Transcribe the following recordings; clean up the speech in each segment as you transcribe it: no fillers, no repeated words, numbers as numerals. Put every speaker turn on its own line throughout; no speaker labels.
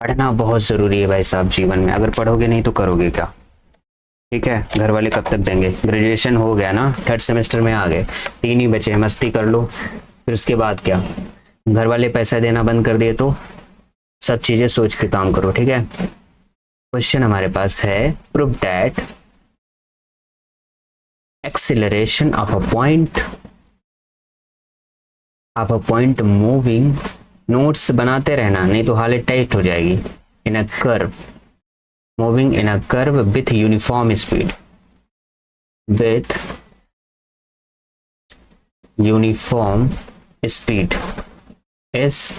पढ़ना बहुत ज़रूरी है भाई साहब जीवन में, अगर पढ़ोगे नहीं तो करोगे क्या। ठीक है, घर वाले कब तक देंगे, ग्रेजुएशन हो गया ना, थर्ड सेमेस्टर में आ गए, 3 ही बचे, मस्ती कर लो, फिर उसके बाद क्या, घर वाले पैसा देना बंद कर दिए तो सब चीज़ें सोच के काम करो। ठीक है, क्वेश्चन हमारे पास है, prove that acceleration of a point moving, notes बनाते रहना नहीं तो हालत टाइट हो जाएगी, in a curve, moving in a curve with uniform speed, with uniform speed s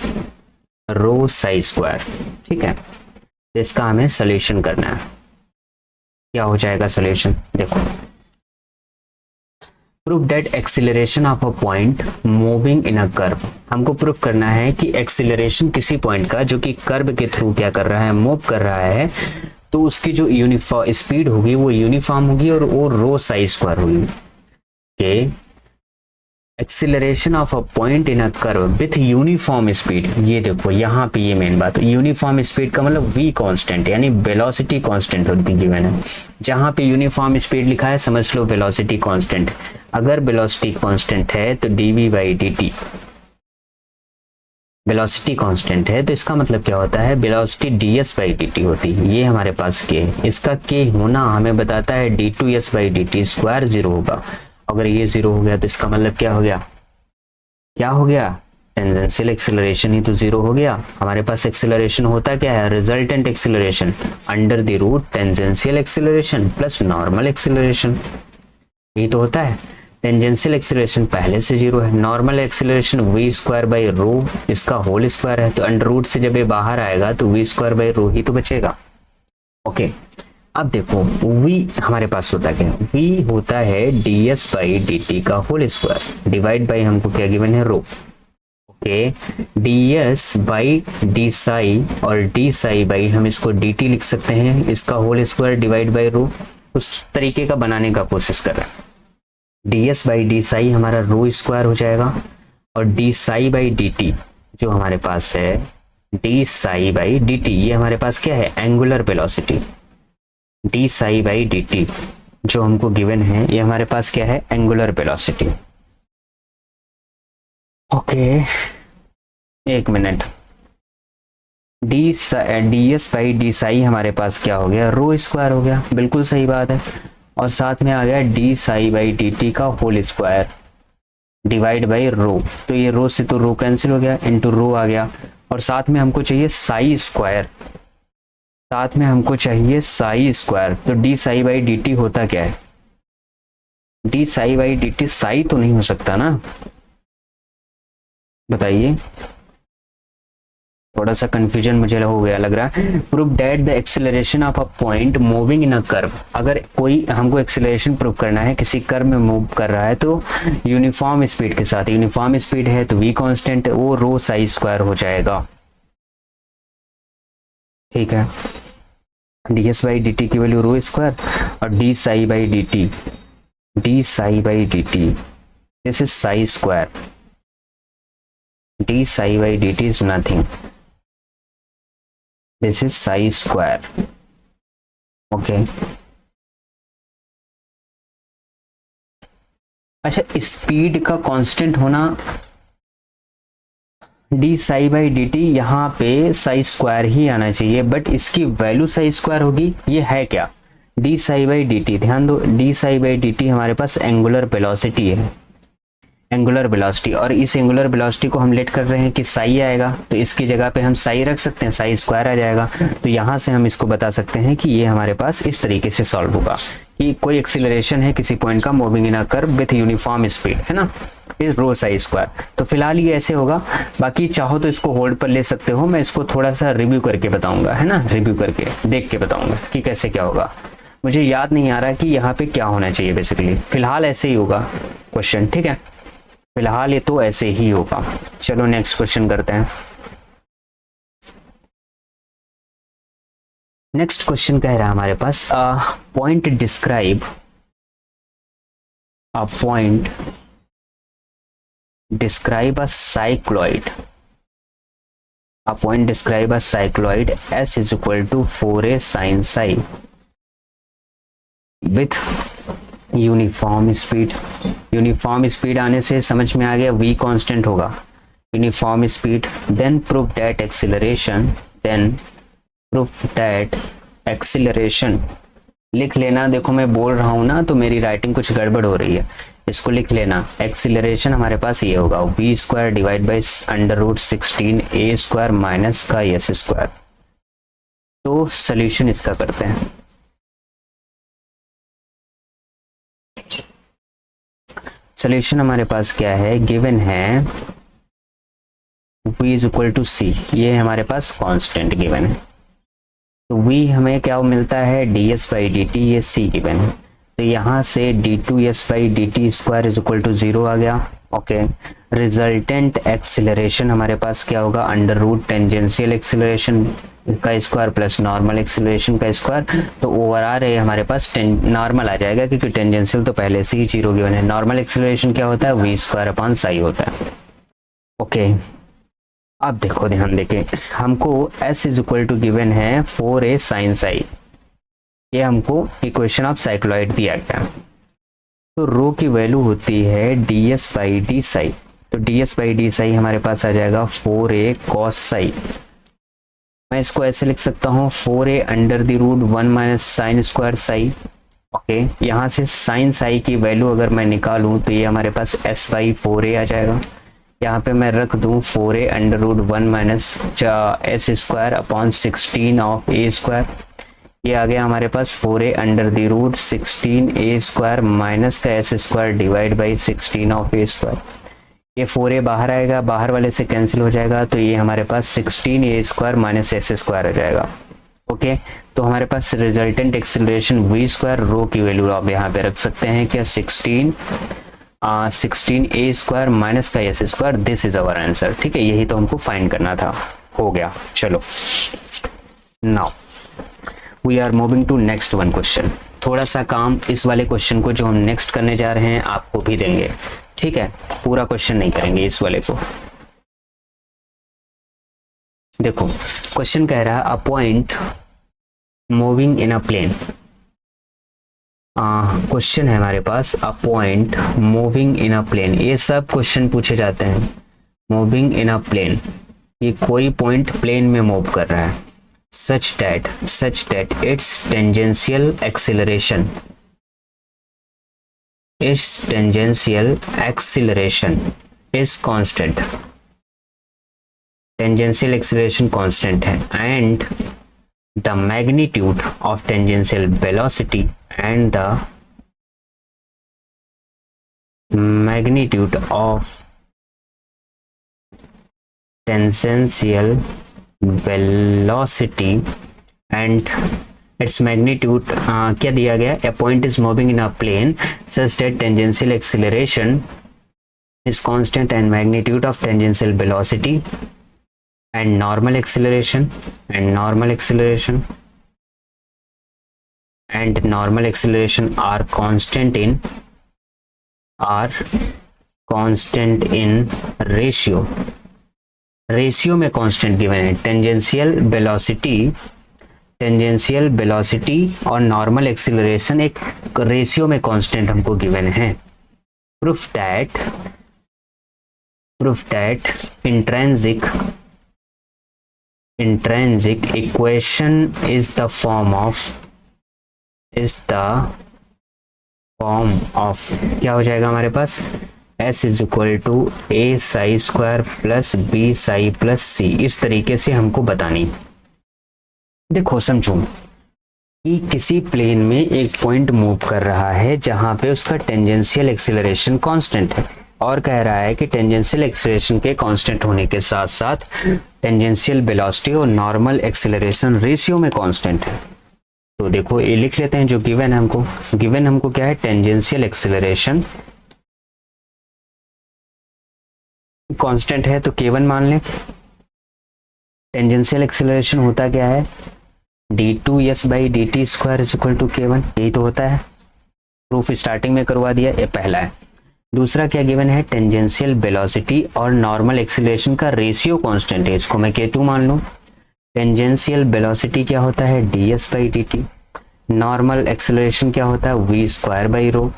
rho psi square. ठीक है, तो इसका हमें सोल्यूशन करना है। क्या हो जाएगा सोल्यूशन, देखो, prove that acceleration of a point moving in a curve, हमको प्रूव करना है कि एक्सिलरेशन किसी पॉइंट का जो कि कर्व के थ्रू क्या कर रहा है, मूव कर रहा है, तो उसकी जो यूनिफॉर्म स्पीड होगी वो यूनिफॉर्म होगी और वो रो साई स्क्वायर होगी। के acceleration of a point in a curve with uniform speed, ये देखो यहाँ पे ये मेन बात, यूनिफॉर्म स्पीड का मतलब v कांस्टेंट यानी वेलोसिटी कांस्टेंट होती गिवन है। जहाँ पे यूनिफॉर्म स्पीड लिखा है समझ लो वेलोसिटी कांस्टेंट, अगर वेलोसिटी कांस्टेंट है तो dv by dt, velocity constant है तो इसका मतलब क्या होता है, वेलोसिटी ds बाई dt होती है, ये हमारे पास k, इसका k होना हमें बताता है d2s बाई dt स्क्वायर 0 होगा। अगर ये 0 हो गया तो इसका मतलब क्या हो गया, क्या हो गया, टेंजेंशियल एक्सेलरेशन ही तो 0 हो गया। हमारे पास एक्सेलरेशन होता क्या है, resultant acceleration under the root tangential acceleration plus normal acceleration, यही तो होता है। टेंजेंशियल एक्सेलरेशन पहले से 0 है, normal acceleration v square by rho इसका होल स्क्वायर है, तो अंडर रूट से जब ये बाहर आएगा तो वी स्क्वायर बाई रो ही तो बचेगा। ओके, अब देखो v हमारे पास होता क्या है, v होता है ds बाई dt का होल स्क्वायर डिवाइड बाई हमको क्या गिवन है, rho. Okay, ds by D psi और डी साई बाई हम इसको dt लिख सकते हैं, इसका whole square divide by rho, उस तरीके का बनाने का कोशिश कर रहे हैं। ds बाई डी साई हमारा रो स्क्वायर हो जाएगा और डी साई बाई dt जो हमारे पास है, डी साई बाई dt ये हमारे पास क्या है, angular velocity, D psi by D T जो हमको गिवन है ये हमारे पास क्या है, एंगुलर वेलोसिटी। ओके, एक minute, D S by D Sai हमारे पास क्या हो गया, रो स्क्वायर हो गया, बिल्कुल सही बात है, और साथ में आ गया D psi by D T का whole square divide by rho, तो ये रो से तो रो कैंसिल हो गया, इनटू रो आ गया, और साथ में हमको चाहिए साई स्क्वायर, साथ में हमको चाहिए साई स्क्वायर, तो D psi by D T होता क्या है, D psi by D T Sai तो नहीं हो सकता ना, बताइए, थोड़ा सा कंफ्यूजन मुझे हो गया लग रहा है। Prove that the acceleration of a point moving in a curve, अगर कोई हमको एक्सेलरेशन प्रूव करना है किसी कर्व में मूव कर रहा है तो यूनिफॉर्म स्पीड के साथ, यूनिफॉर्म स्पीड है तो v कांस्टेंट वो रो साई स्क्वायर हो जाएगा। ठीक है, ds बाई डी टी की वैल्यू रो स्क्वायर और D psi by D T, D psi by D T this is Sai square, D psi by D T is nothing, this is Sai square. Okay, अच्छा, speed का constant होना D psi by D T, यहाँ पे Sai square ही आना चाहिए, but इसकी value Sai square होगी, ये है क्या, D psi by D T, ध्यान दो D psi by D T हमारे पास एंगुलर वेलोसिटी है, एंगुलर वेलोसिटी, और इस एंगुलर वेलोसिटी को हम लेट कर रहे हैं कि साई आएगा, तो इसकी जगह पे हम साई रख सकते हैं, साई स्क्वायर आ जाएगा, तो यहाँ से हम इसको बता सकते हैं कि ये हमारे पास इस तरीके से सॉल्व होगा कि कोई एक्सीलरेशन है किसी पॉइंट का moving in a curve with uniform speed, है ना, इस रो साई स्क्वायर, तो फिलहाल ये ऐसे होगा, बाकी चाहो तो इसको होल्ड पर ले सकते हो, मैं इसको थोड़ा सा रिव्यू करके बताऊंगा, है ना, रिव्यू करके देख के बताऊंगा कि कैसे क्या होगा, मुझे याद नहीं आ रहा कि यहाँ पे क्या होना चाहिए बेसिकली, फिलहाल ऐसे ही होगा क्वेश्चन, ठीक है, फिलहाल ये तो ऐसे ही होगा। चलो नेक्स्ट क्वेश्चन करते हैं। नेक्स्ट क्वेश्चन कह रहा है हमारे पास, point describe a point describe a cycloid a point describe a cycloid S is equal to 4a sin psi with uniform speed. Uniform speed आने से समझ में आ गया v कांस्टेंट होगा, uniform speed. Then prove that acceleration, लिख लेना। देखो मैं बोल रहा हूँ ना तो मेरी राइटिंग कुछ गड़बड़ हो रही है, इसको लिख लेना। एक्सीलरेशन हमारे पास ये होगा v square divide by √16a² minus का s स्क्वायर। तो सोल्यूशन इसका करते हैं। सोल्यूशन हमारे पास क्या है, गिवन है v is equal to c, ये हमारे पास कांस्टेंट गिवन है। तो v हमें क्या मिलता है, ds बाई डी टी, ये c गिवन है। तो यहाँ से d2s by D T square is equal to 0 आ गया। ओके, रिजल्टेंट एक्सिलरेशन हमारे पास क्या होगा, अंडर रूट टेंजेंशियल एक्सिलरेशन का स्क्वायर प्लस नॉर्मल एक्सिलरेशन का स्क्वायर। तो ओवर आ रहे हमारे पास नॉर्मल आ जाएगा क्योंकि टेंजेंशियल तो पहले से ही 0 गिवन है। नॉर्मल एक्सिलरेशन क्या होता है, v स्क्वायर अपॉन साई होता है। ओके, अब देखो ध्यान देके, हमको s is equal to given है 4a sin psi, ये हमको इक्वेशन ऑफ साइक्लॉइड दिया गया। तो रो की वैल्यू होती है ds बाई डी साई। तो ds बाई डी साई हमारे पास आ जाएगा 4a cos psi। मैं इसको ऐसे लिख सकता हूँ 4a under the root 1 minus sine square psi. Okay, यहाँ से साइन साई की वैल्यू अगर मैं निकालूं तो ये हमारे पास s बाई 4a आ जाएगा। यहाँ पे मैं रख दूं 4a under root 1 minus s square upon 16 of a square. ये आ गया हमारे पास 4a under the root 16a square minus का s square divide by 16 of a square. ये 4a बाहर आएगा, बाहर वाले से कैंसिल हो जाएगा, तो ये हमारे पास 16a square minus s square आ जाएगा। ओके, तो हमारे पास resultant acceleration v square, rho की वैल्यू आप यहाँ पे रख सकते हैं क्या, 16a स्क्वायर माइनस का s square. This is our answer. ठीक है, यही तो हमको फाइंड करना था, हो गया। चलो, now we are moving to next one question. थोड़ा सा काम इस वाले क्वेश्चन को जो हम नेक्स्ट करने जा रहे हैं आपको भी देंगे। ठीक है, पूरा क्वेश्चन नहीं करेंगे इस वाले को। देखो क्वेश्चन कह रहा है a point moving in a plane. Question है हमारे पास a point moving in a plane. ये सब क्वेश्चन पूछे जाते हैं। मूविंग इन अ प्लेन, ये कोई पॉइंट प्लेन में मूव कर रहा है। such that its tangential acceleration is constant। tangential acceleration constant है, and the magnitude of tangential velocity and the magnitude of tangential velocity and its magnitude क्या दिया गया, a point is moving in a plane such that tangential acceleration is constant and magnitude of tangential velocity and normal acceleration are constant in ratio में constant given है। Tangential velocity और normal acceleration एक ratio में constant हमको given है। Proof that intrinsic equation is the form of क्या हो जाएगा हमारे पास, s is equal to a psi square plus b psi plus c। इस तरीके से हमको बतानी। देखो समझो कि किसी प्लेन में एक पॉइंट मूव कर रहा है जहां पे उसका टेंजेंशियल एक्सीलरेशन कांस्टेंट है, और कह रहा है कि टेंजेंशियल एक्सीलरेशन के कांस्टेंट होने के साथ साथ टेंजेंशियल वेलोसिटी और नॉर्मल एक्सीलरेशन रेशियो में कांस्टेंट है। तो देखो ये लिख लेते हैं जो गिवन है हमको क्या है, टेंजेंशियल एक्सीलरेशन कांस्टेंट है तो k1 मान लें। टेंजेंशियल एक्सीलरेशन होता क्या है, d2s by D T square is equal to k1, यही तो होता है। प्रूफ स्टार्टिंग में करवा दिया, ये पहला है। दूसरा क्या गिवन है, टेंजेंशियल वेलोसिटी और नॉर्मल एक्सीलरेशन का रेशियो कांस्टेंट है, इसको मैं k2 मान लूँ। टेंजेंशियल वेलोसिटी क्या होता है, ds/dt। नॉर्मल एक्सीलरेशन क्या होता है, v²/ρ।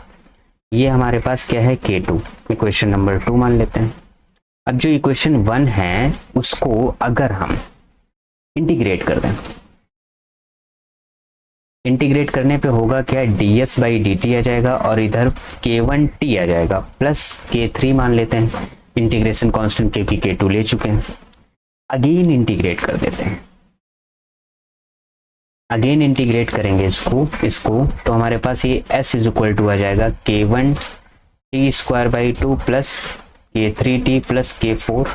ये हमारे पास क्या है, k2। इक्वेशन नंबर 2 मान लेते हैं। अब जो इक्वेशन 1 है उसको अगर हम इंटीग्रेट कर दें, इंटीग्रेट करने पे होगा क्या, ds/dt आ जाएगा और इधर k1t आ जाएगा प्लस k3 मान लेते हैं, इंटीग्रेशन कांस्टेंट क्योंकि k2 ले चुके हैं। अगेन इंटीग्रेट कर देते हैं, अगेन इंटीग्रेट करेंगे इसको तो हमारे पास ये s = आ जाएगा k1t²/2 plus k3t plus k4।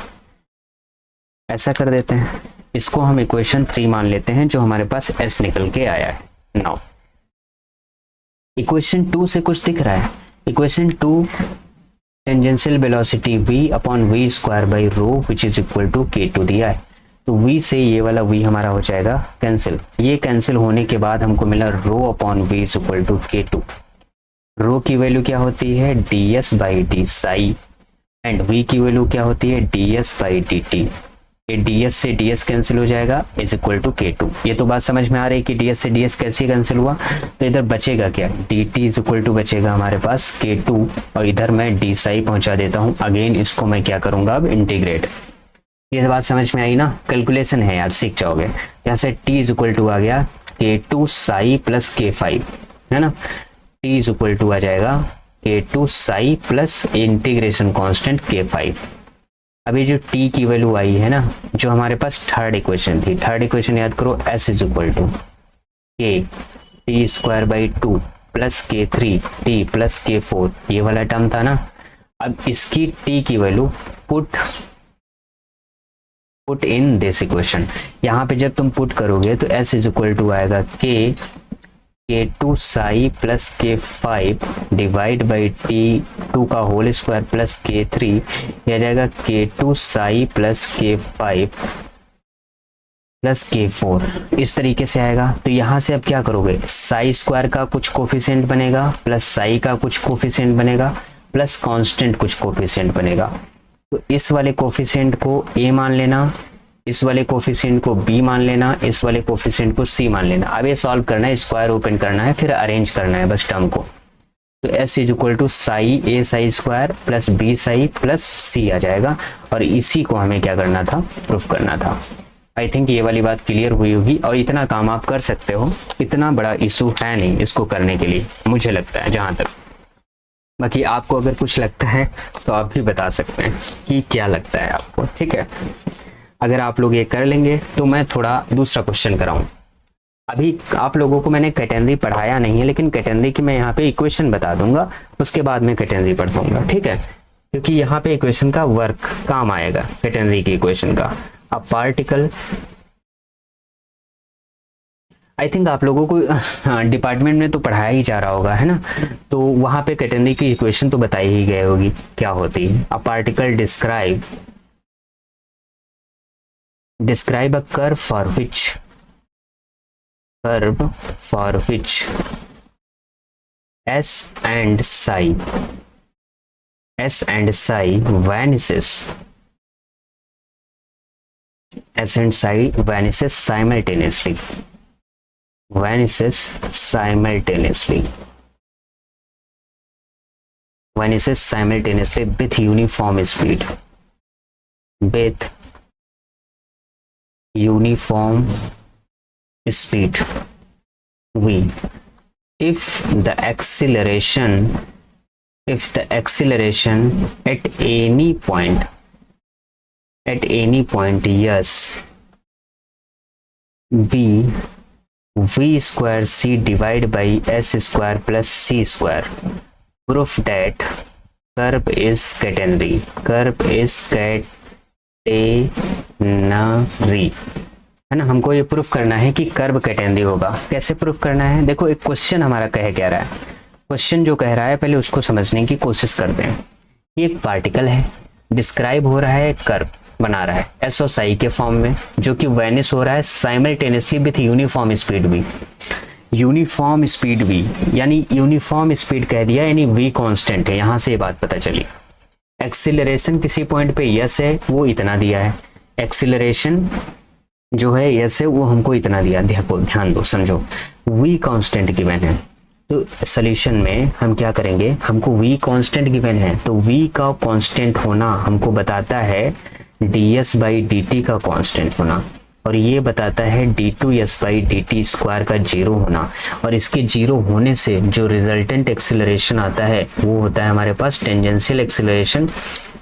ऐसा कर देते हैं, इसको हम इक्वेशन 3 मान लेते हैं जो हमारे पास s निकल के आया है। नाउ इक्वेशन 2 से कुछ दिख रहा है, equation 2 tangential velocity v/v² which is equal to k2 दिया है, तो v से ये वाला v हमारा हो जाएगा कैंसिल। ये कैंसिल होने के बाद हमको मिला ρ/v is equal to k2। रो की वैल्यू क्या होती है, ds/d साई, एंड v की वैल्यू क्या होती है, ds/dt। ये ds से ds कैंसिल हो जाएगा इज इक्वल टू k2। ये तो बात समझ में आ रही है कि ds से ds कैसे कैंसिल हुआ, तो इधर बचेगा क्या, dt इज इक्वल टू बचेगा हमारे पास k2 और इधर मैं d साई पहुंचा देता हूं। अगेन इसको मैं क्या करूंगा, अब इंटीग्रेट। ये बात समझ में आई ना, कैलकुलेशन है यार, सीख जाओगे। यहाँ से t इज इक्वल टू आ गया k2 साई प्लस k5 है ना, t इज इक्वल टू आ जाएगा k2 Sai plus integration constant k5। अभी जो t की वैल्यू आई है ना, जो हमारे पास थर्ड इक्वेशन थी, थर्ड इक्वेशन याद करो, s is equal to k(t²/2) plus k3t plus k4, ये वाला टर्म था ना। अब इसकी t की value put in this equation. यहाँ पे जब तुम पुट करोगे तो s इज इक्वल टू आएगा k2 Sai plus k5 divide by t2 का होल स्क्वायर प्लस k3, यह जाएगा k2 Sai plus k5 plus k4, इस तरीके से आएगा। तो यहाँ से अब क्या करोगे, साई स्क्वायर का कुछ कोफिशिएंट बनेगा प्लस साई का कुछ कोफिशिएंट बनेगा प्लस कांस्टेंट कुछ कोफिशिएंट बनेगा। तो इस वाले कोफिशिएंट को a मान लेना, इस वाले कोफिशिएंट को b मान लेना, इस वाले कोफिशिएंट को c मान लेना। अब ये सॉल्व करना है, स्क्वायर ओपन करना है, फिर अरेंज करना है बस टर्म को। तो s is equal to psi a psi square plus b psi plus c आ जाएगा, और इसी को हमें क्या करना था, प्रूफ करना था। आई थिंक ये वाली बात क्लियर हुई होगी, और इतना काम आप कर सकते हो, इतना बड़ा इशू है नहीं इसको करने के लिए, मुझे लगता है जहाँ तक। बाकी आपको अगर कुछ लगता है तो आप भी बता सकते हैं कि क्या लगता है आपको, ठीक है। अगर आप लोग ये कर लेंगे तो मैं थोड़ा दूसरा क्वेश्चन कराऊं। अभी आप लोगों को मैंने कैटेनरी पढ़ाया नहीं है, लेकिन कैटेनरी की मैं यहाँ पे इक्वेशन बता दूंगा, उसके बाद में कैटेनरी पढ़ दूंगा, ठीक है। क्योंकि यहाँ पे इक्वेशन का वर्क काम आएगा, कैटेनरी की इक्वेशन का। अब पार्टिकल, आई थिंक आप लोगों को डिपार्टमेंट में तो पढ़ाया ही जा रहा होगा, है ना। तो वहां पे कैटेनरी की इक्वेशन तो बताई ही गई होगी क्या होती है। A particle describe a curve for which s and psi vanishes simultaneously with uniform speed, v, if the acceleration at any point yes be v square c divided by s square plus c square, proof that curve is catenary, है ना। हमको ये proof करना है कि curve catenary होगा। कैसे proof करना है, देखो एक क्वेश्चन हमारा कह रहा है, क्वेश्चन जो कह रहा है पहले उसको समझने की कोशिश करते हैं। ये एक पार्टिकल है, डिस्क्राइब हो रहा है, कर्व बना रहा है एस और आई के फॉर्म में, जो कि वैनिश हो रहा है साइमल्टेनियसली विथ यूनिफॉर्म स्पीड भी। यूनिफॉर्म स्पीड v, यानी यूनिफॉर्म स्पीड कह दिया यानी v कांस्टेंट है, यहां से ये बात पता चली। एक्सीलरेशन किसी पॉइंट पे यस है वो इतना दिया है, एक्सीलरेशन जो है यस है वो हमको इतना दिया, ध्यान दो समझो, v कांस्टेंट गिवन है। तो सॉल्यूशन में हम क्या करेंगे, हमको v कांस्टेंट गिवन है तो v का कांस्टेंट होना हमको बताता है ds बाई dt का कांस्टेंट होना, और ये बताता है d2s बाई dt स्क्वायर का जीरो होना, और इसके जीरो होने से जो रिजल्टेंट एक्सीलरेशन आता है वो होता है हमारे पास tangential acceleration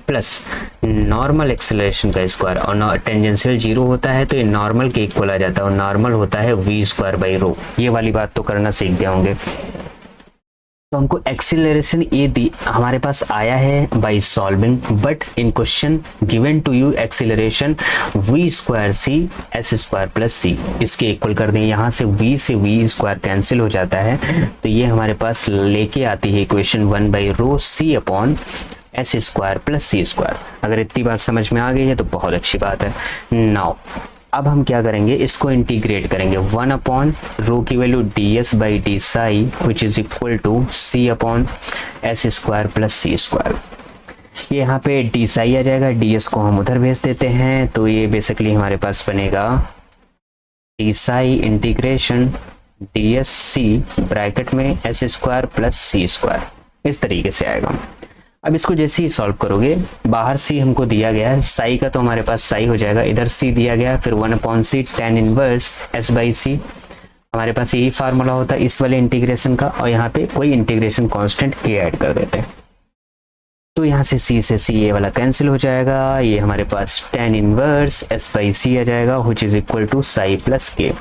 plus normal acceleration का स्क्वायर, और टेंजेंशियल जीरो होता है तो ये नॉर्मल के इक्वल आ जाता है, और नॉर्मल होता है v स्क्वायर बाई रो। ये वाली बात तो करना सीख गए होंगे। तो हमको एक्सीलरेशन ए दी हमारे पास आया है by solving, but in question given to you acceleration v square C S square plus C, इसके इक्वल कर दें, यहाँ से v से v स्क्वायर कैंसिल हो जाता है, तो ये हमारे पास लेके आती है equation 1 by rho C upon S square plus C square. अगर इतनी बात समझ में आ गई है तो बहुत अच्छी बात है। नाउ अब हम क्या करेंगे, इसको इंटीग्रेट करेंगे, 1 अपॉन रो की value ds by D psi which is equal to c upon S square plus C square. ये यहाँ पे डी साई आ जाएगा, ds को हम उधर भेज देते हैं, तो ये बेसिकली हमारे पास बनेगा D Sai integration dsc bracket में S square plus C square, इस तरीके से आएगा। अब इसको जैसे ही सॉल्व करोगे, बाहर सी हमको दिया गया है, साई का तो हमारे पास साई हो जाएगा, इधर सी दिया गया, फिर 1 upon C tan inverse s by C, हमारे पास यही फार्मूला होता है इस वाले इंटीग्रेशन का, और यहाँ पे कोई इंटीग्रेशन कांस्टेंट k ऐड कर देते हैं, तो यहाँ से c से c ये वाला कैंसिल हो जाएगा, ये हमारे पास tan inverse s by C आ जाएगा which is equal to psi plus K.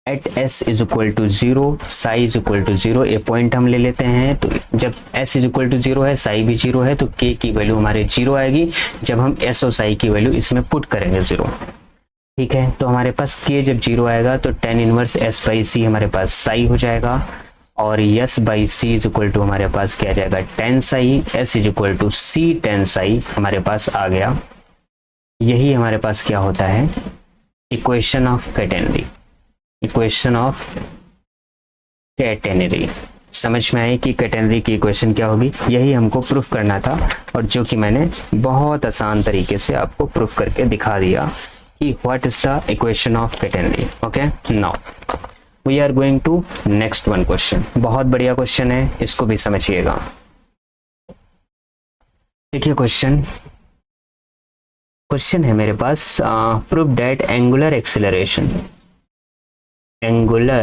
At s is equal to 0, psi is equal to 0, ये पॉइंट हम ले लेते हैं, तो जब s इज इक्वल टू 0 है, साई भी 0 है, तो k की वैल्यू हमारे 0 आएगी जब हम s और साई की वैल्यू इसमें पुट करेंगे 0। ठीक है, तो हमारे पास k जब 0 आएगा तो tan inverse s by C हमारे पास साई हो जाएगा, और s by C is equal to हमारे पास क्या आ जाएगा tan psi, s is equal to c tan psi हमारे पास आ गया। यही हमारे पास क्या होता है equation of catenary, equation of catenary. समझ में आई कि कैटेनरी की इक्वेशन क्या होगी, यही हमको प्रूफ करना था, और जो कि मैंने बहुत आसान तरीके से आपको प्रूफ करके दिखा दिया कि what is the equation of catenary. Okay, now we are going to next one question. बहुत बढ़िया क्वेश्चन है, इसको भी समझिएगा। देखिए क्वेश्चन है मेरे पास, proof that angular acceleration of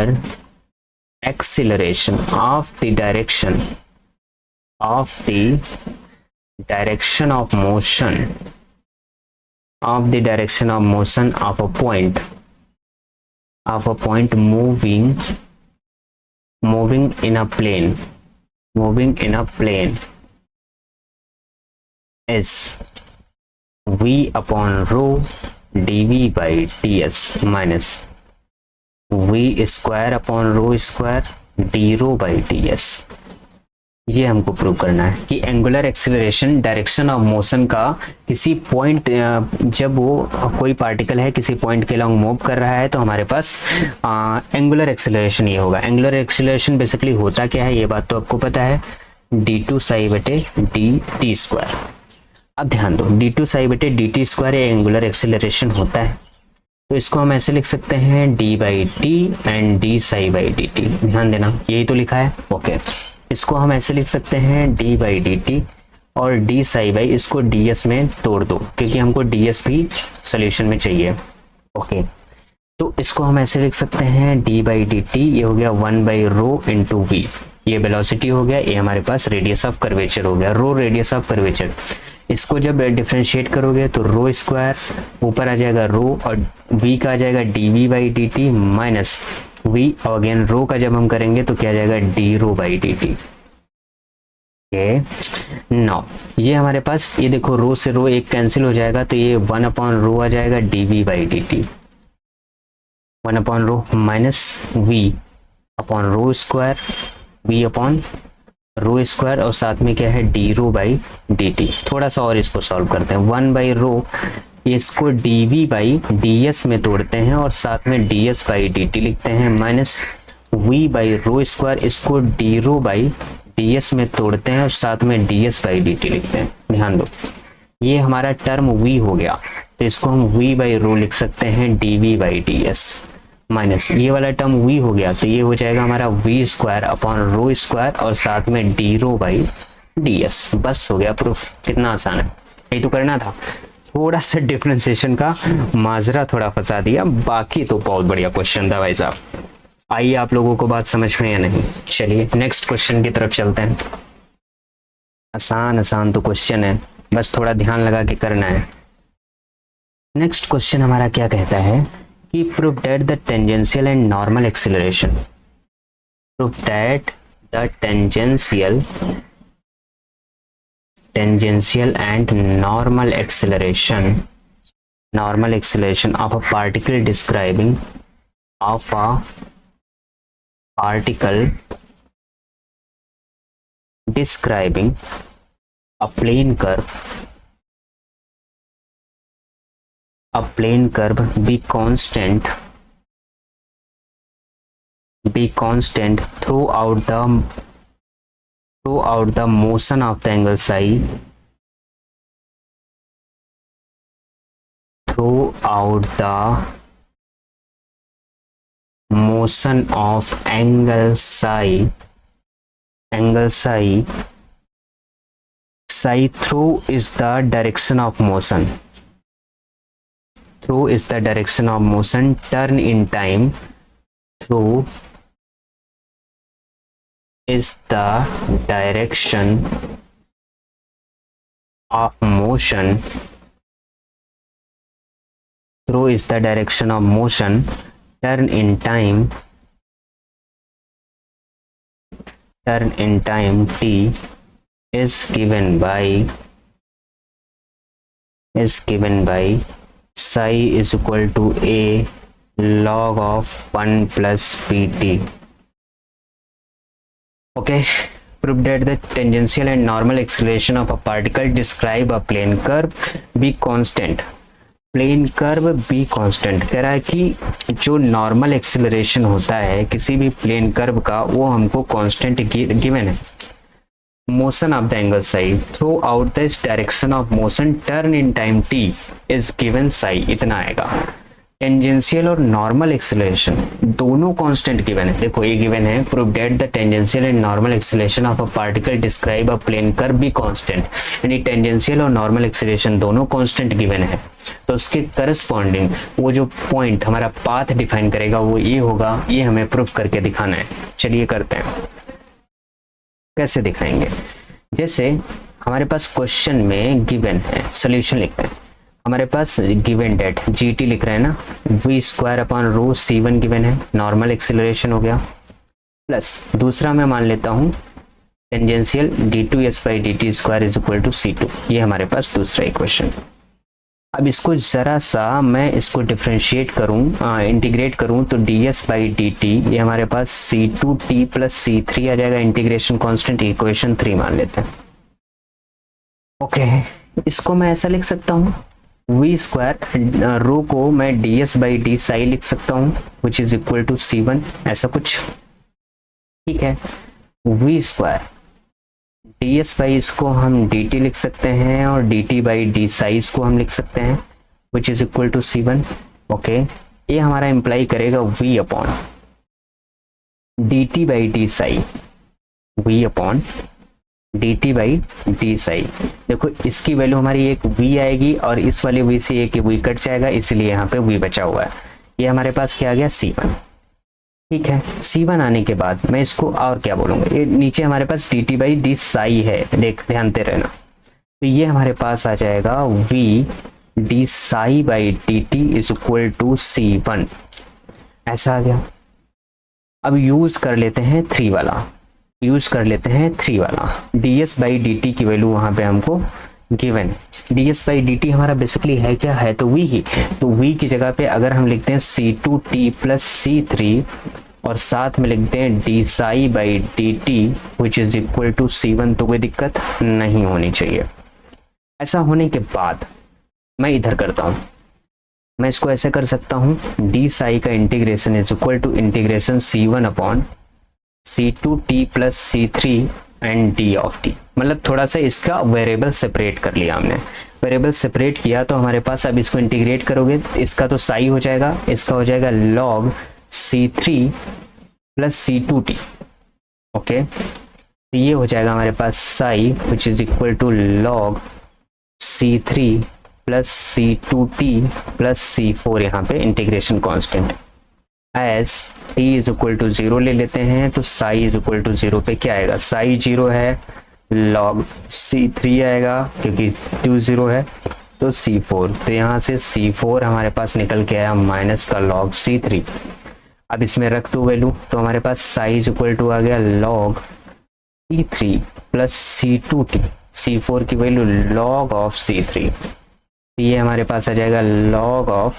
the direction of motion of a point moving in a plane is v upon rho dv by ds minus v square upon rho square D rho by D S. ये हमको prove करना है कि angular acceleration direction of motion का किसी point, जब वो कोई पार्टिकल है किसी पॉइंट के लॉन्ग मूव कर रहा है तो हमारे पास एंगुलर एक्सीलरेशन ये होगा। एंगुलर एक्सीलरेशन बेसिकली होता क्या है ये बात तो आपको पता है, d2 साई बटे डी टी स्क्वायर। अब ध्यान दो, d2 साई बटे D T square angular acceleration होता है, तो इसको हम ऐसे लिख सकते हैं d by T and d Sai by D T. ध्यान देना, यही तो लिखा है। ओके, इसको हम ऐसे लिख सकते हैं d बाई डी टी और d साई बाई, इसको ds में तोड़ दो क्योंकि हमको ds भी सोल्यूशन में चाहिए। ओके, तो इसको हम ऐसे लिख सकते हैं d बाई डी टी, ये हो गया 1 बाई रो इंटू वी, ये वेलोसिटी हो गया, ये हमारे पास रेडियस ऑफ कर्वेचर हो गया, रो रेडियस ऑफ कर्वेचर। इसको जब डिफरेंशिएट करोगे तो रो स्क्वायर ऊपर आ जाएगा रो, और v का आ जाएगा dv by D T minus v, और अगेन रो का जब हम करेंगे तो क्या आ जाएगा D rho by D T. Now ये हमारे पास, ये देखो रो से रो एक कैंसिल हो जाएगा तो ये 1 अपॉन रो आ जाएगा dv by D T, 1 upon rho minus v upon rho square, v upon rho square, और साथ में क्या है D rho by D T. थोड़ा सा और इसको सॉल्व करते हैं, 1 बाई रो इसको dv बाई ds में तोड़ते हैं और साथ में ds बाई dt लिखते हैं, minus v by row square, इसको d रो बाई ds में तोड़ते हैं और साथ में ds बाई dt लिखते हैं। ध्यान दो, ये हमारा टर्म v हो गया, तो इसको हम v बाई रो लिख सकते हैं dv बाई ds, माइनस ये वाला टर्म v हो गया, तो ये हो जाएगा हमारा v square upon rho square और साथ में d रो बाई ds। बस हो गया प्रूफ। कितना आसान है, यही तो करना था। थोड़ा सा डिफरेंशिएशन का माजरा थोड़ा फंसा दिया, बाकी तो बहुत बढ़िया क्वेश्चन था भाई साहब। आइए आप लोगों को बात समझ में या नहीं, चलिए नेक्स्ट क्वेश्चन की तरफ चलते हैं। आसान आसान तो क्वेश्चन है, बस थोड़ा ध्यान लगा के करना है। नेक्स्ट क्वेश्चन हमारा क्या कहता है कि prove that the tangential and normal acceleration, prove that the tangential and normal acceleration of a particle describing a plane curve be constant throughout the motion of the angle psi, throughout the motion of angle psi, psi through is the direction of motion, turn in time, through is the direction of motion, turn in time t is given by psi is equal to a log of 1 plus pt. Okay, prove that the tangential and normal acceleration of a particle describe a plane curve be constant. Plane curve be constant कह रहा है कि जो normal acceleration होता है किसी भी plane curve का वो हमको कांस्टेंट गिवन है। Motion of the angle psi throughout this direction of motion turn in time T is given psi, इतना आएगा। टेंजेंशियल और नॉर्मल एक्सेलरेशन दोनों कांस्टेंट गिवन है। देखो ये गिवन है prove that the tangential and normal acceleration of a particle describe a plane curve be constant, यानी tangential और नॉर्मल एक्सेलरेशन दोनों कांस्टेंट गिवन है, तो उसके करस्पॉन्डिंग वो जो पॉइंट हमारा पाथ डिफाइन करेगा वो ये होगा। ये हमें प्रूव करके दिखाना है। चलिए करते हैं, कैसे दिखाएंगे। जैसे हमारे पास क्वेश्चन में गिवन है, सोल्यूशन लिखते हैं। हमारे पास गिवन डेट gt लिख रहे हैं ना, v square upon rho c1 given है, नॉर्मल एक्सीलरेशन हो गया, प्लस दूसरा मैं मान लेता हूँ tangential d2s by dt square is equal to c2। ये हमारे पास दूसरा इक्वेशन। अब इसको जरा सा मैं इसको डिफ्रेंशिएट करूँ, इंटीग्रेट करूँ तो ds बाई dt ये हमारे पास c2t प्लस c3 आ जाएगा। इंटीग्रेशन कांस्टेंट इक्वेशन 3 मान लेते हैं। ओके, इसको मैं ऐसा लिख सकता हूँ v स्क्वायर रो को मैं ds बाई डी साई लिख सकता हूँ विच इज इक्वल टू c1, ऐसा कुछ। ठीक है, v स्क्वायर ds बाई इसको हम dt लिख सकते हैं और dt बाई डी साई इसको हम लिख सकते हैं which is equal to c1। Okay, ये हमारा इंप्लाई करेगा v upon dt by D psi, v upon dt by D psi. देखो इसकी वैल्यू हमारी एक v आएगी और इस वाली v से एक v कट जाएगा, इसलिए यहाँ पे v बचा हुआ है। ये हमारे पास क्या आ गया c1। ठीक है, c1 आने के बाद मैं इसको और क्या बोलूँगा, ये नीचे हमारे पास dt बाई डी साई है, देख ध्यान दे रहना। तो ये हमारे पास आ जाएगा v D psi by D T is equal to c1, ऐसा आ गया। अब यूज कर लेते हैं 3 वाला, ds बाई डी टी की वैल्यू वहां पे हमको गिवन है। ds बाई डी टी हमारा बेसिकली है क्या, है तो v ही। तो v की जगह पे अगर हम लिखते हैं c2t प्लस c3 और साथ में लिखते हैं D psi by D T which is equal to c1, तो कोई दिक्कत नहीं होनी चाहिए। ऐसा होने के बाद मैं इधर करता हूँ, मैं इसको ऐसे कर सकता हूँ, डी साई का integration is equal to integration C1 upon C2t plus C3 and D of T. मतलब थोड़ा सा इसका वेरिएबल सेपरेट कर लिया हमने। वेरिएबल सेपरेट किया तो हमारे पास, अब इसको इंटीग्रेट करोगे इसका तो साई हो जाएगा, इसका हो जाएगा log C3 plus C2t। Okay, तो ये हो जाएगा हमारे पास psi which is equal to log C3 plus C2t plus C4, यहाँ पे integration constant as t is equal to 0 ले लेते हैं, तो साई इज इक्वल टू 0 पे क्या आएगा, साई 0 है, log C3 आएगा क्योंकि 2 0 है, तो C4, तो यहाँ से C4 हमारे पास निकल के आया माइनस का log C3। अब इसमें रख दो वैल्यू, तो हमारे पास साई इज इक्वल टू आ गया log C3 plus C2t, C4 की वैल्यू log ऑफ C3, ये हमारे पास आ जाएगा log ऑफ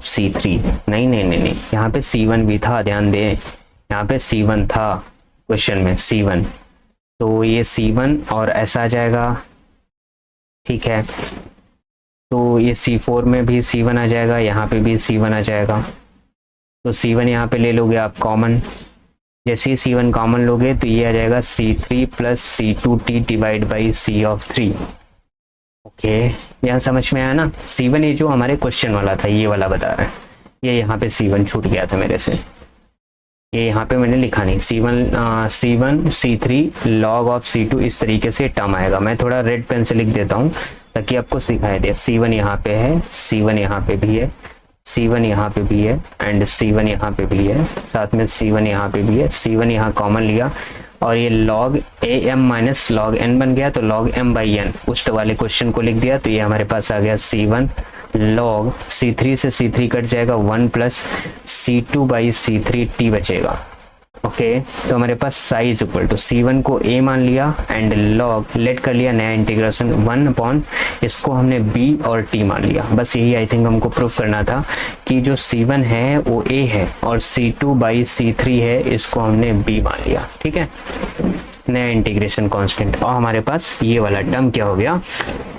C3। नहीं, यहाँ पे C1 भी था, ध्यान दें, यहाँ पे C1 था क्वेश्चन में C1, तो ये C1 और ऐसा आ जाएगा, ठीक है, तो ये C4 में भी C1 आ जाएगा, यहाँ पे भी C1 आ जाएगा, तो C1 यहाँ पे ले लोगे आप कॉमन, जैसे ही C1 कॉमन लोगे तो ये आ जाएगा C3 plus C2t divide by C of 3। Okay, यहाँ समझ में आया ना। C1 ये जो हमारे क्वेश्चन वाला था, ये वाला बता रहे हैं, ये यहाँ पे C1 छूट गया था मेरे से, ये यहाँ पे मैंने लिखा नहीं, C1 C3 log of C2, इस तरीके से टर्म आएगा। मैं थोड़ा रेड पेन से लिख देता हूँ ताकि आपको सिखाई दे। C1 यहाँ पे है, C1 यहाँ पे भी है, C1 यहाँ पे भी है एंड C1 यहाँ पे भी है, साथ में C1 यहाँ पे भी है। C1 यहाँ कॉमन लिया और ये log am minus log n बन गया, तो log m बाई n उस वाले क्वेश्चन को लिख दिया, तो ये हमारे पास आ गया C1 log C3 से C3 कट जाएगा 1 plus C2 by C3 t बचेगा। ओके, तो हमारे पास psi is equal to C1 को a मान लिया एंड log लेट कर लिया नया इंटीग्रेशन 1 अपॉन इसको हमने b और t मान लिया। बस यही आई थिंक हमको प्रूफ करना था कि जो C1 है वो a है और C2 बाई C3 है, इसको हमने b मान लिया। ठीक है, नया इंटीग्रेशन कांस्टेंट, और हमारे पास ये वाला टर्म क्या हो गया,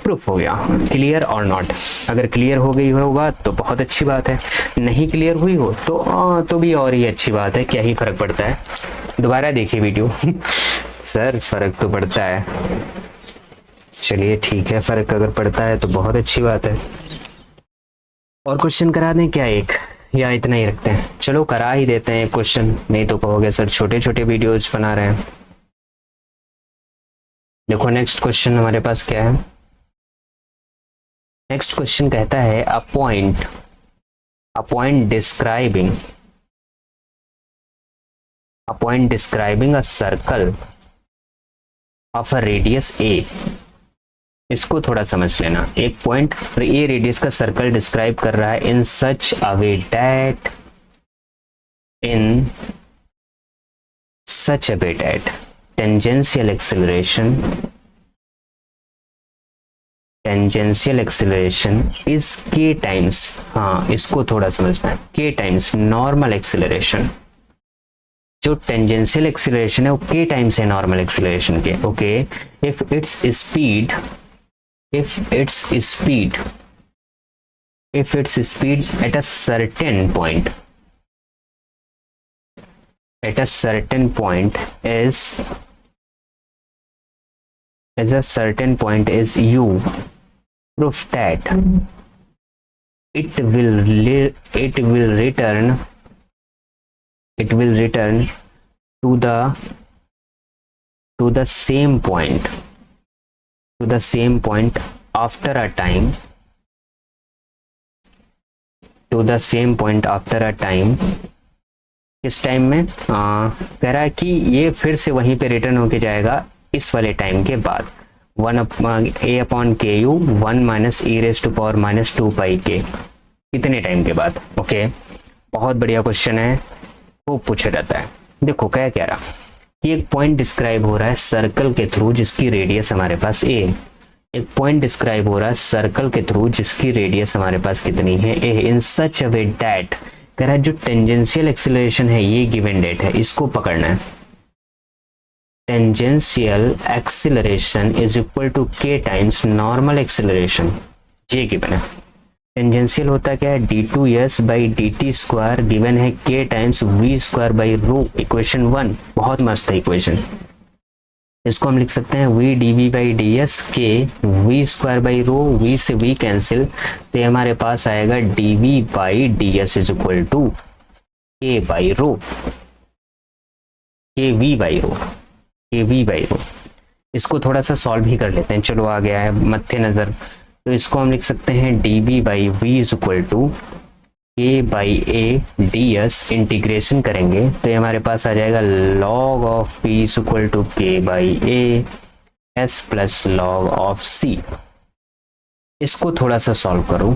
प्रूफ हो गया। क्लियर और नॉट? अगर क्लियर हो गई होगा तो बहुत अच्छी बात है, नहीं क्लियर हुई हो तो भी और ही अच्छी बात है, क्या ही फर्क पड़ता है। दोबारा देखिए वीडियो सर फर्क तो पड़ता है, चलिए ठीक है, फर्क अगर पड़ता है तो बहुत अच्छी बात है। और क्वेश्चन करा दें क्या एक, या इतना ही रखते हैं? चलो करा ही देते हैं एक क्वेश्चन, नहीं तो कहोगे सर छोटे छोटे वीडियोज बना रहे हैं। देखो नेक्स्ट क्वेश्चन हमारे पास क्या है। नेक्स्ट क्वेश्चन कहता है a point describing a circle of a radius a। इसको थोड़ा समझ लेना, एक पॉइंट a रेडियस का सर्कल डिस्क्राइब कर रहा है in such a way that tangential acceleration is k times, हाँ इसको थोड़ा समझना है, k टाइम्स नॉर्मल एक्सेलरेशन। जो टेंजेंशियल एक्सेलरेशन है वो k टाइम्स है नॉर्मल एक्सेलरेशन के। Okay, if its speed at a certain point as a certain point is u, prove that it will return to the same point after a time, इस time में कह रहा है कि ये फिर से वहीं पे रिटर्न होके जाएगा इस वाले टाइम के बाद, 1 upon K U 1 minus E raise to power minus 2 pi K, इतने टाइम के बाद। ओके, बहुत बढ़िया क्वेश्चन है, वो पूछा जाता है। देखो क्या कह रहा कि एक पॉइंट डिस्क्राइब हो रहा है सर्कल के थ्रू जिसकी रेडियस हमारे पास a, एक पॉइंट डिस्क्राइब हो रहा है सर्कल के थ्रू जिसकी रेडियस हमारे पास कितनी है a, in such a way that, कह रहा है जो टेंजेंशियल एक्सेलरेशन है ये गिवन डेट है, इसको पकड़ना है। Tangential acceleration is equal to K times normal acceleration, ये गिवन है। टेंजेंशियल होता क्या है, d2s by dt square given है k times v square by rho, equation 1, बहुत मस्त है इक्वेशन। इसको हम लिख सकते हैं v dv by ds k v square by rho, v से v कैंसिल, तो ये हमारे पास आएगा dv by ds is equal to k by rho, k v by rho, k v by rho. इसको थोड़ा सा सॉल्व भी कर लेते हैं, चलो आ गया है मत्थे नज़र। तो इसको हम लिख सकते हैं dv by V is equal to K by A D S, integration करेंगे तो ये हमारे पास आ जाएगा log of v is equal to K by A S plus log of c। इसको थोड़ा सा सॉल्व करो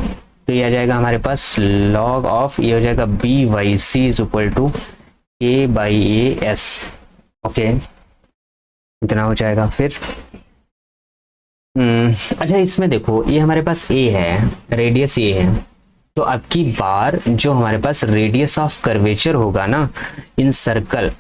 तो ये आ जाएगा हमारे पास log ऑफ, ये हो जाएगा b by C is equal to K by A S. Okay, इतना हो जाएगा। फिर अच्छा, इसमें देखो ये हमारे पास a है, रेडियस a है, तो अब की बार जो हमारे पास रेडियस ऑफ कर्वेचर होगा ना इन सर्कल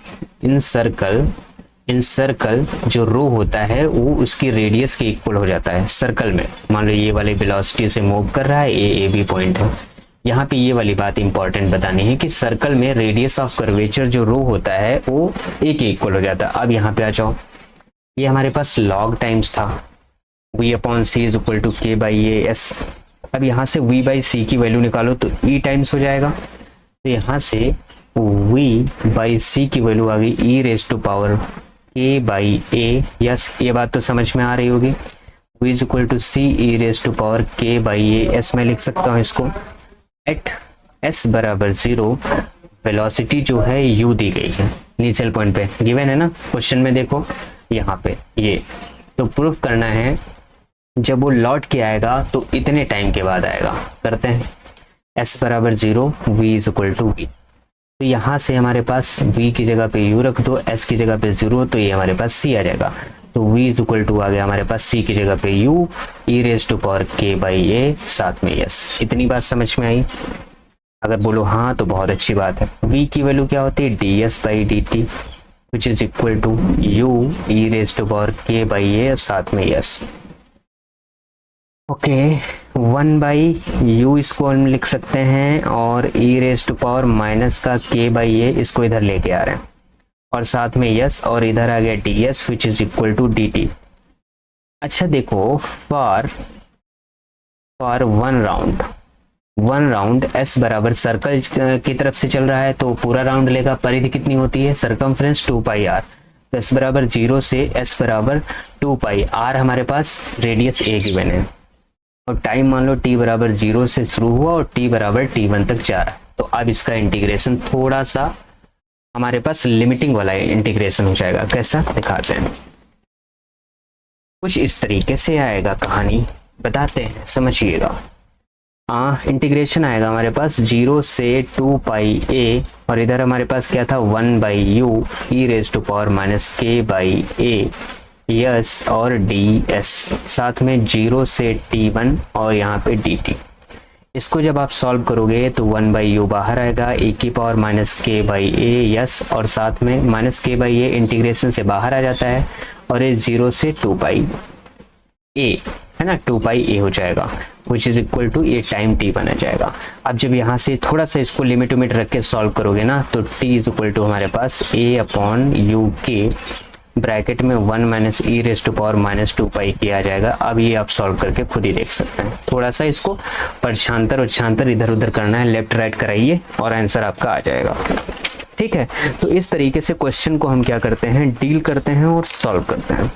जो रो होता है वो उसकी रेडियस के इक्वल हो जाता है सर्कल में। मान लो ये वाले वेलोसिटी से मूव कर रहा है, ए बी पॉइंट है। यहाँ पे ये वाली बात इंपॉर्टेंट बतानी है कि सर्कल में रेडियस ऑफ कर्वेचर जो रो होता है वो a के इक्वल हो जाता है। अब यहाँ पे आ जाओ, ये हमारे पास log टाइम्स था v upon C is equal to K by A S. अब यहाँ से v बाई सी की वैल्यू निकालो तो e टाइम्स हो जाएगा, तो यहाँ से v बाई सी की वैल्यू आ गई e raise to power k by A. Yes, ये बात तो समझ में आ रही होगी। v is equal to C e raise to power k by A S में लिख सकता हूँ इसको। एट s बराबर 0 वेलोसिटी जो है u दी गई है इनिशियल पॉइंट पे, गिवन है ना क्वेश्चन में, देखो यहाँ पे ये तो प्रूफ करना है जब वो लौट के आएगा तो इतने टाइम के बाद आएगा। करते हैं, s बराबर 0 v is equal to v, तो यहाँ से हमारे पास v की जगह पे u रख दो, s की जगह पे 0, तो ये हमारे पास c आ जाएगा। तो v इज इक्वल टू आ गया हमारे पास c की जगह पे u e raise to power k by A, साथ में s। इतनी बात समझ में आई? अगर बोलो हाँ तो बहुत अच्छी बात है। v की वैल्यू क्या होती है, ds by D T which is equal to u e raise to power k by A, साथ में s। ओके, 1 बाई यू इसको हम लिख सकते हैं और e raise to power minus का k बाई ए इसको इधर लेके आ रहे हैं और साथ में यस, और इधर आ गया D S which is equal to D T. अच्छा देखो, फॉर वन राउंड एस बराबर सर्कल की तरफ से चल रहा है तो पूरा राउंड लेगा। परिधि कितनी होती है, सरकमफ्रेंस 2 पाई आर। तो एस बराबर 0 से एस बराबर 2 पाई आर, हमारे पास रेडियस ए गिवन है और टाइम मान लो t बराबर 0 से शुरू हुआ और t बराबर t1 तक जा रहा है। तो अब इसका इंटीग्रेशन थोड़ा सा हमारे पास लिमिटिंग वाला इंटीग्रेशन हो जाएगा। कैसा दिखाते हैं, कुछ इस तरीके से आएगा, कहानी बताते हैं, समझिएगा। इंटीग्रेशन आएगा हमारे पास 0 से 2 पाई ए और इधर हमारे पास क्या था 1 by U E raise to power minus K by A yes और डी एस, साथ में 0 से t1 और यहाँ पे dt। इसको जब आप सॉल्व करोगे तो 1 बाई यू बाहर आएगा, ए की power minus K by A yes, और साथ में minus K by a integration से बाहर आ जाता है और ये 0 से 2 पाई ए है ना, 2 पाई ए हो जाएगा विच इज इक्वल टू ये टाइम t बना जाएगा। अब जब यहाँ से थोड़ा सा इसको लिमिट उमिट रख के सॉल्व करोगे ना तो t इज इक्वल टू हमारे पास a upon U K bracket में 1 minus E raise to power minus 2 pi K आ जाएगा। अब ये आप सॉल्व करके खुद ही देख सकते हैं। थोड़ा सा इसको परछांतर उच्छांतर इधर उधर करना है, लेफ्ट राइट कराइए और आंसर आपका आ जाएगा। ठीक है, तो इस तरीके से क्वेश्चन को हम क्या करते हैं, डील करते हैं और सॉल्व करते हैं।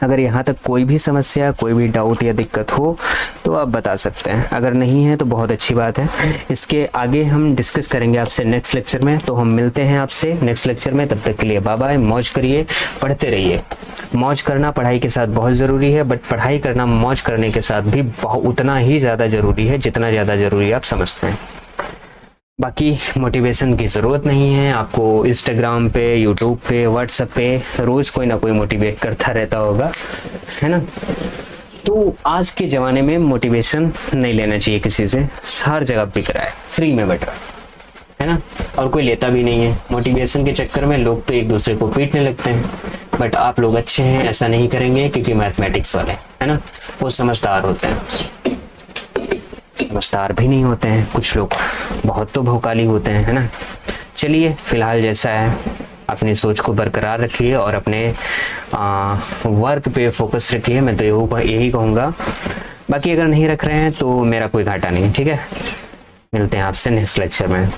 अगर यहाँ तक कोई भी समस्या, कोई भी डाउट या दिक्कत हो तो आप बता सकते हैं, अगर नहीं है तो बहुत अच्छी बात है। इसके आगे हम डिस्कस करेंगे आपसे नेक्स्ट लेक्चर में। तो हम मिलते हैं आपसे नेक्स्ट लेक्चर में, तब तक के लिए बाय बाय। मौज करिए, पढ़ते रहिए। मौज करना पढ़ाई के साथ बहुत ज़रूरी है, बट पढ़ाई करना मौज करने के साथ भी उतना ही ज़्यादा ज़रूरी है जितना ज़्यादा ज़रूरी आप समझते हैं। बाकी मोटिवेशन की ज़रूरत नहीं है आपको। इंस्टाग्राम पे, यूट्यूब पे, व्हाट्सएप पे रोज़ कोई ना कोई मोटिवेट करता रहता होगा, है ना। तो आज के ज़माने में मोटिवेशन नहीं लेना चाहिए किसी से, हर जगह बिक रहा है, फ्री में बट रहा है ना, और कोई लेता भी नहीं है। मोटिवेशन के चक्कर में लोग तो एक दूसरे को पीटने लगते हैं। बट आप लोग अच्छे हैं ऐसा नहीं करेंगे, क्योंकि मैथमेटिक्स वाले है ना वो समझदार होते हैं, समझदार भी नहीं होते हैं कुछ लोग, बहुत तो भौकाली होते हैं, है ना। चलिए फिलहाल जैसा है अपनी सोच को बरकरार रखिए और अपने वर्क पे फोकस रखिए, मैं तो यही कहूँगा। बाकी अगर नहीं रख रहे हैं तो मेरा कोई घाटा नहीं, ठीक है। मिलते हैं आपसे नेक्स्ट लेक्चर में।